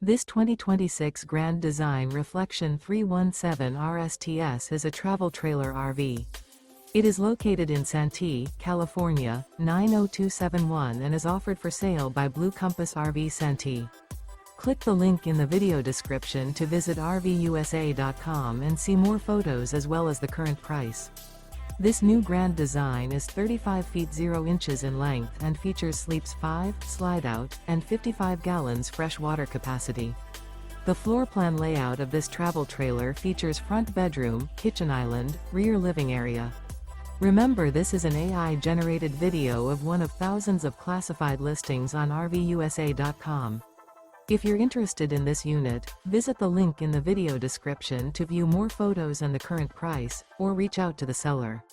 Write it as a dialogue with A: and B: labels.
A: This 2026 Grand Design Reflection 317 RSTS is a travel trailer RV. It is located in Santee, California, 90271 and is offered for sale by Blue Compass RV Santee. Click the link in the video description to visit RVUSA.com and see more photos as well as the current price. This new Grand Design is 35 feet 0 inches in length and features sleeps 5, Slideout, and 55 gallons fresh water capacity. The floor plan layout of this travel trailer features front bedroom, kitchen island, rear living area. Remember, this is an AI-generated video of one of thousands of classified listings on RVUSA.com. If you're interested in this unit, visit the link in the video description to view more photos and the current price, or reach out to the seller.